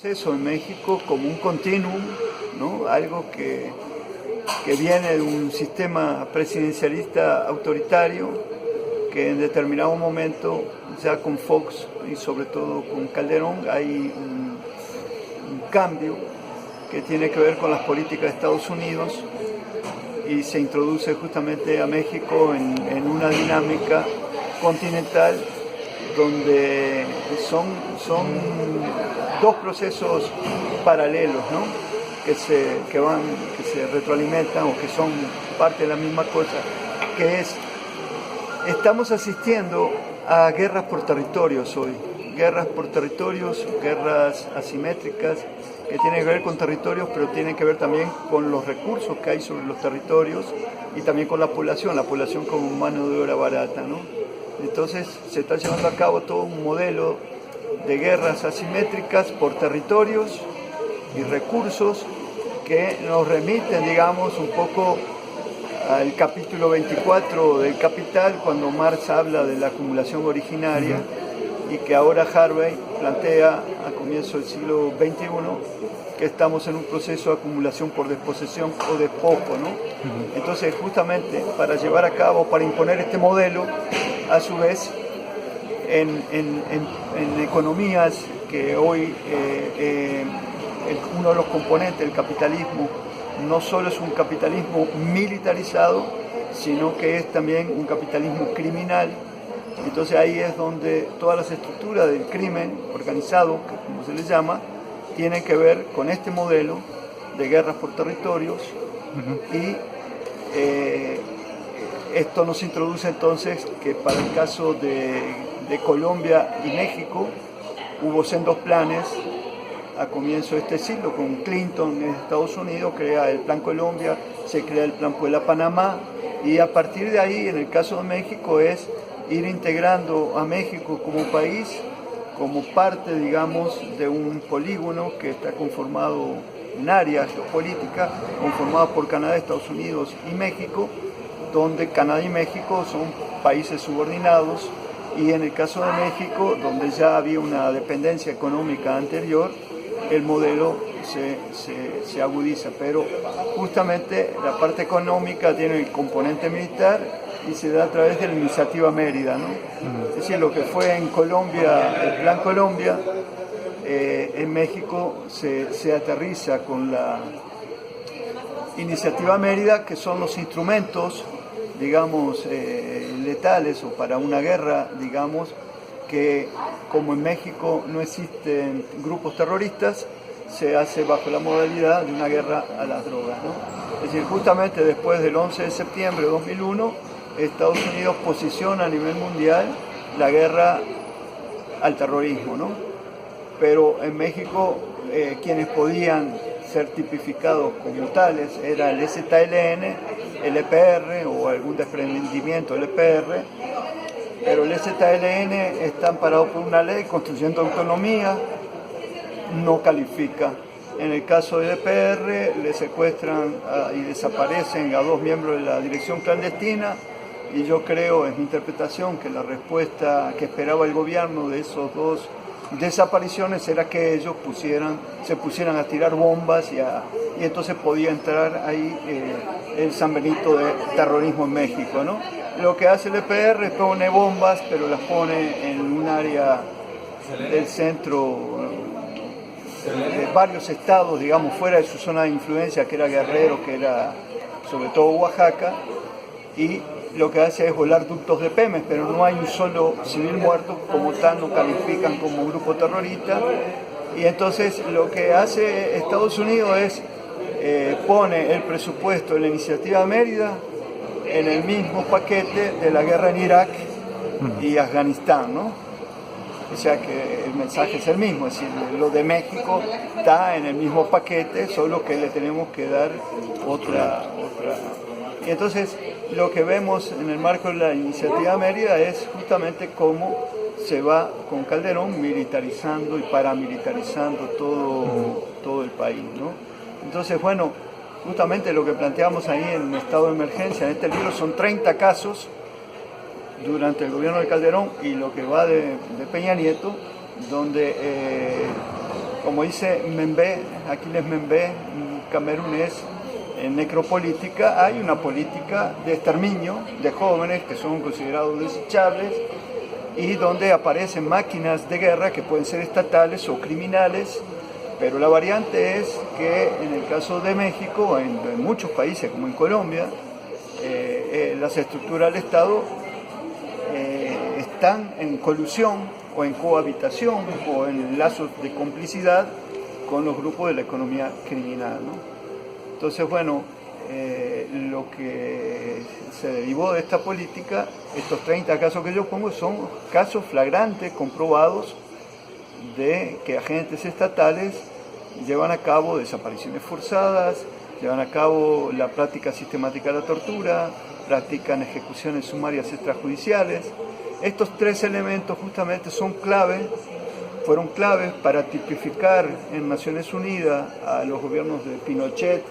Eso en México como un continuum, ¿no? Algo que viene de un sistema presidencialista autoritario que en determinado momento, ya con Fox y sobre todo con Calderón, hay un cambio que tiene que ver con las políticas de Estados Unidos y se introduce justamente a México en una dinámica continental donde son dos procesos paralelos, ¿no? que se retroalimentan o que son parte de la misma cosa, que es, estamos asistiendo a guerras por territorios hoy, guerras por territorios, guerras asimétricas, que tienen que ver con territorios, pero tienen que ver también con los recursos que hay sobre los territorios y también con la población como mano de obra barata, ¿no? Entonces se está llevando a cabo todo un modelo de guerras asimétricas por territorios y recursos que nos remiten, digamos, un poco al capítulo 24 del Capital, cuando Marx habla de la acumulación originaria y que ahora Harvey plantea a comienzo del siglo XXI que estamos en un proceso de acumulación por desposesión o despojo, ¿no? Entonces, justamente para llevar a cabo, para imponer este modelo, a su vez, en economías que hoy uno de los componentes del capitalismo no solo es un capitalismo militarizado, sino que es también un capitalismo criminal. Entonces ahí es donde todas las estructuras del crimen organizado, como se le llama, tienen que ver con este modelo de guerras por territorios y esto nos introduce entonces que para el caso de Colombia y México hubo sendos planes a comienzo de este siglo, con Clinton en Estados Unidos crea el Plan Colombia, se crea el Plan Puebla-Panamá y a partir de ahí, en el caso de México, es ir integrando a México como país, como parte, digamos, de un polígono que está conformado en área geopolítica, conformado por Canadá, Estados Unidos y México, donde Canadá y México son países subordinados y en el caso de México, donde ya había una dependencia económica anterior, el modelo se agudiza, pero justamente la parte económica tiene el componente militar y se da a través de la iniciativa Mérida, ¿no? Es decir, lo que fue en Colombia, el Plan Colombia, en México se aterriza con la iniciativa Mérida, que son los instrumentos, digamos, letales o para una guerra, digamos, que como en México no existen grupos terroristas, se hace bajo la modalidad de una guerra a las drogas, ¿no? Es decir, justamente después del 11 de septiembre de 2001, Estados Unidos posiciona a nivel mundial la guerra al terrorismo, ¿no? Pero en México quienes podían ser tipificados como tales era el EZLN, el EPR o algún desprendimiento del EPR, pero el EZLN está amparado por una ley, Constitución de Autonomía, no califica. En el caso del EPR le secuestran y desaparecen a 2 miembros de la dirección clandestina y yo creo, es mi interpretación, que la respuesta que esperaba el gobierno de esos 2 desapariciones era que ellos se pusieran a tirar bombas y entonces podía entrar ahí el San Benito de terrorismo en México, ¿no? Lo que hace el EPR es pone bombas, pero las pone en un área del centro de varios estados, digamos, fuera de su zona de influencia, que era Guerrero, que era sobre todo Oaxaca, y lo que hace es volar ductos de Pemex, pero no hay un solo civil muerto, como tal no califican como grupo terrorista, y entonces lo que hace Estados Unidos es pone el presupuesto de la iniciativa Mérida en el mismo paquete de la guerra en Irak y Afganistán, ¿no? O sea que el mensaje es el mismo, es decir, lo de México está en el mismo paquete, solo que le tenemos que dar otra. Y entonces lo que vemos en el marco de la iniciativa Mérida es justamente cómo se va con Calderón militarizando y paramilitarizando todo el país, ¿no? Entonces, bueno, justamente lo que planteamos ahí en estado de emergencia, en este libro, son 30 casos durante el gobierno de Calderón y lo que va de Peña Nieto, donde como dice Membe, Aquiles Membe, camerunés, en necropolítica, hay una política de exterminio de jóvenes que son considerados desechables y donde aparecen máquinas de guerra que pueden ser estatales o criminales, pero la variante es que en el caso de México, en muchos países como en Colombia, las estructuras del Estado están en colusión o en cohabitación o en lazos de complicidad con los grupos de la economía criminal, ¿no? Entonces, bueno, lo que se derivó de esta política, estos 30 casos que yo pongo, son casos flagrantes, comprobados, de que agentes estatales llevan a cabo desapariciones forzadas, llevan a cabo la práctica sistemática de la tortura, practican ejecuciones sumarias extrajudiciales. Estos 3 elementos justamente fueron claves para tipificar en Naciones Unidas a los gobiernos de Pinochet,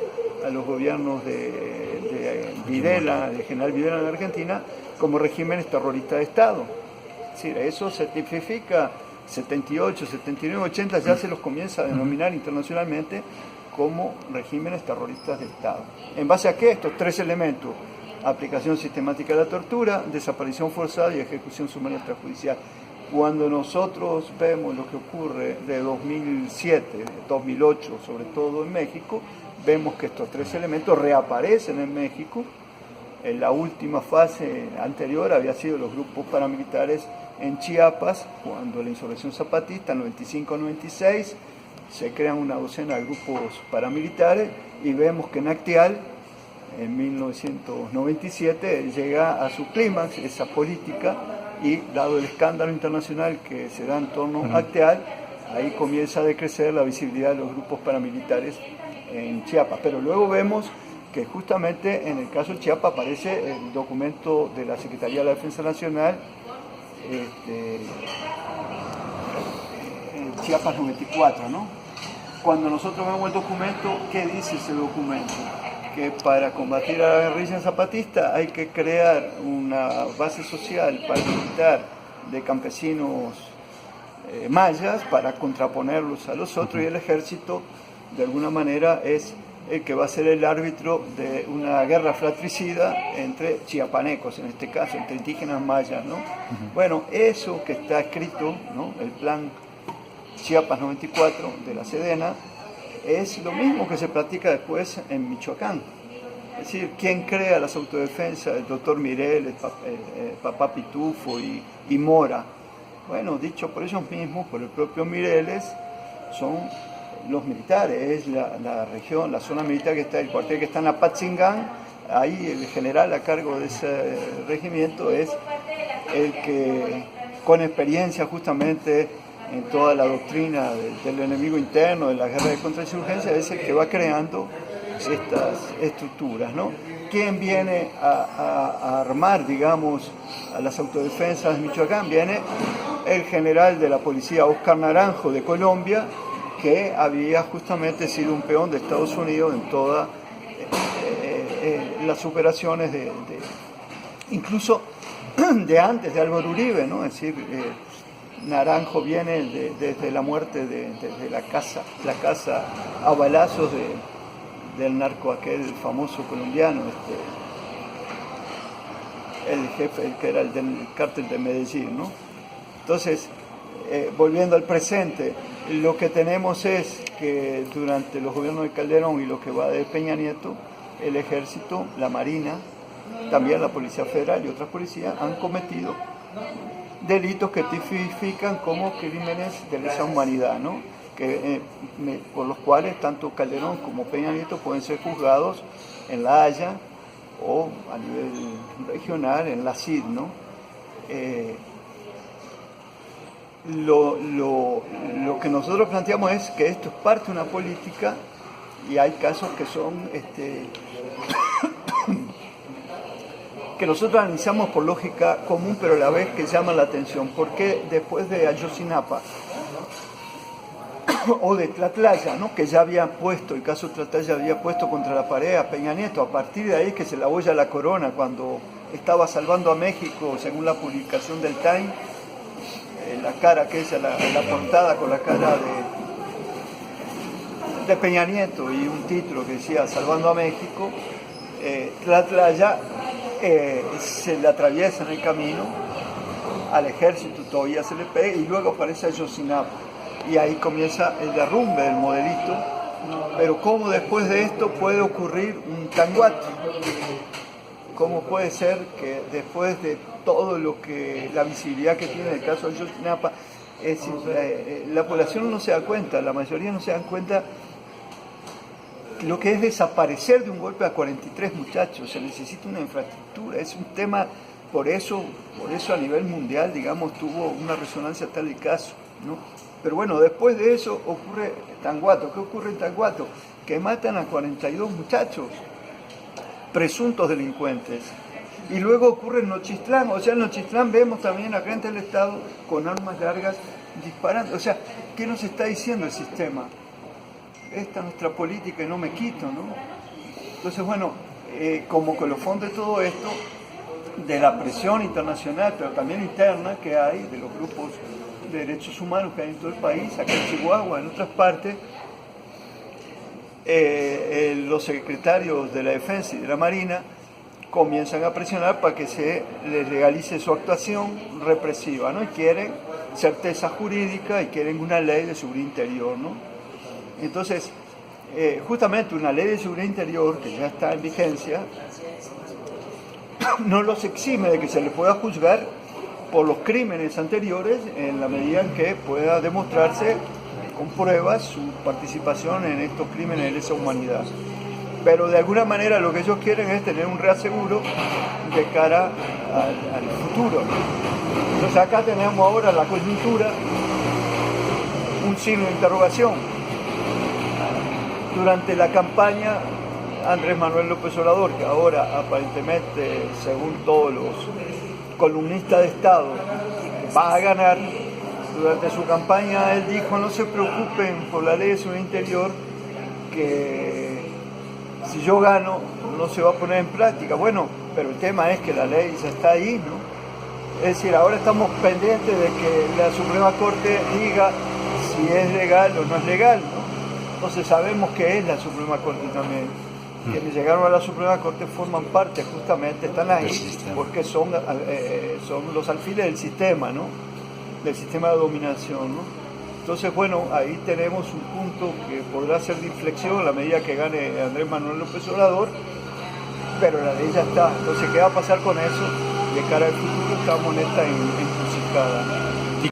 a los gobiernos de Videla, de General Videla en Argentina, como regímenes terroristas de Estado. Es decir, eso se tipifica 78, 79, 80, ya se los comienza a denominar internacionalmente como regímenes terroristas de Estado. ¿En base a qué? Estos 3 elementos: aplicación sistemática de la tortura, desaparición forzada y ejecución sumaria extrajudicial. Cuando nosotros vemos lo que ocurre de 2007, 2008, sobre todo en México, vemos que estos 3 elementos reaparecen en México. En la última fase anterior había sido los grupos paramilitares en Chiapas, cuando la insurrección zapatista, 95-96, se crean una docena de grupos paramilitares, y vemos que en Acteal, en 1997, llega a su clímax esa política, y dado el escándalo internacional que se da en torno a Acteal, ahí comienza a decrecer la visibilidad de los grupos paramilitares en Chiapas. Pero luego vemos que justamente en el caso de Chiapas aparece el documento de la Secretaría de la Defensa Nacional, Chiapas 94, ¿no? Cuando nosotros vemos el documento, ¿qué dice ese documento? Que para combatir a la guerrilla zapatista hay que crear una base social paramilitar de campesinos mayas para contraponerlos a los otros, y el ejército de alguna manera es el que va a ser el árbitro de una guerra fratricida entre chiapanecos, en este caso, entre indígenas mayas, ¿no? Bueno, eso que está escrito, ¿no?, el plan Chiapas 94 de la Sedena, es lo mismo que se practica después en Michoacán. Es decir, ¿quién crea las autodefensas? El doctor Mirel, el papá Pitufo y Mora. Bueno, dicho por ellos mismos, por el propio Mireles, son los militares, es la región, la zona militar que está, el cuartel que está en Apatzingán. Ahí el general a cargo de ese regimiento es el que, con experiencia justamente en toda la doctrina del enemigo interno, de la guerra de contrainsurgencia, es el que va creando estas estructuras, ¿no? ¿Quién viene a armar, digamos, a las autodefensas de Michoacán? Viene el general de la policía, Oscar Naranjo, de Colombia, que había justamente sido un peón de Estados Unidos en todas las operaciones incluso de antes de Álvaro Uribe, ¿no? Es decir, Naranjo viene desde la muerte, desde la casa a balazos del narco aquel famoso colombiano, el jefe, el que era el del cártel de Medellín, ¿no? Entonces, volviendo al presente, lo que tenemos es que durante los gobiernos de Calderón y lo que va de Peña Nieto, el ejército, la marina, también la Policía Federal y otras policías han cometido delitos que tipifican como crímenes de lesa humanidad, ¿no? Por los cuales tanto Calderón como Peña Nieto pueden ser juzgados en La Haya o a nivel regional en la CID, ¿no? Lo que nosotros planteamos es que esto es parte de una política, y hay casos que son que nosotros analizamos por lógica común, pero a la vez que llaman la atención. Porque después de Ayotzinapa o de Tlatlaya, ¿no?, que ya había puesto, el caso Tlatlaya había puesto contra la pared a Peña Nieto, a partir de ahí que se la boya la corona cuando estaba salvando a México, según la publicación del Time, la cara que es la portada con la cara de Peña Nieto y un título que decía Salvando a México, Tlatlaya se le atraviesa en el camino, al ejército todavía se le pega y luego aparece Ayotzinapa y ahí comienza el derrumbe del modelito. Pero ¿cómo después de esto puede ocurrir un Tanguato? ¿Cómo puede ser que después de todo lo que la visibilidad que tiene el caso de Ayotzinapa, es decir, la población no se da cuenta, la mayoría no se dan cuenta lo que es desaparecer de un golpe a 43 muchachos? Se necesita una infraestructura, es un tema, por eso a nivel mundial, digamos, tuvo una resonancia tal el caso, ¿no? Pero bueno, después de eso ocurre Tanguato. ¿Qué ocurre en Tanguato? Que matan a 42 muchachos, presuntos delincuentes. Y luego ocurre en Nochistlán, o sea, en Nochistlán vemos también a gente del Estado con armas largas disparando. O sea, ¿qué nos está diciendo el sistema? Esta es nuestra política y no me quito, ¿no? Entonces, bueno, como colofón de todo esto, de la presión internacional, pero también interna que hay, de los grupos de derechos humanos que hay en todo el país, acá en Chihuahua, en otras partes, los secretarios de la Defensa y de la Marina comienzan a presionar para que se les legalice su actuación represiva, ¿no? Y quieren certeza jurídica y quieren una ley de seguridad interior, ¿no? Entonces, justamente una ley de seguridad interior que ya está en vigencia no los exime de que se les pueda juzgar por los crímenes anteriores en la medida en que pueda demostrarse con pruebas su participación en estos crímenes de lesa humanidad. Pero de alguna manera lo que ellos quieren es tener un reaseguro de cara al futuro. Entonces acá tenemos ahora la coyuntura, un signo de interrogación. Durante la campaña, Andrés Manuel López Obrador, que ahora aparentemente, según todos los columnistas de Estado, va a ganar, durante su campaña él dijo: no se preocupen por la ley de seguridad interior, que si yo gano no se va a poner en práctica. Bueno, pero el tema es que la ley ya está ahí, ¿no? Es decir, ahora estamos pendientes de que la Suprema Corte diga si es legal o no es legal, ¿no? Entonces sabemos que es la Suprema Corte también. Quienes llegaron a la Suprema Corte forman parte, justamente están ahí porque son los alfiles del sistema, ¿no? Del sistema de dominación, ¿no? Entonces, bueno, ahí tenemos un punto que podrá ser de inflexión a la medida que gane Andrés Manuel López Obrador, pero la ley ya está. Entonces, ¿qué va a pasar con eso? De cara al futuro estamos en esta encrucijada, ¿no?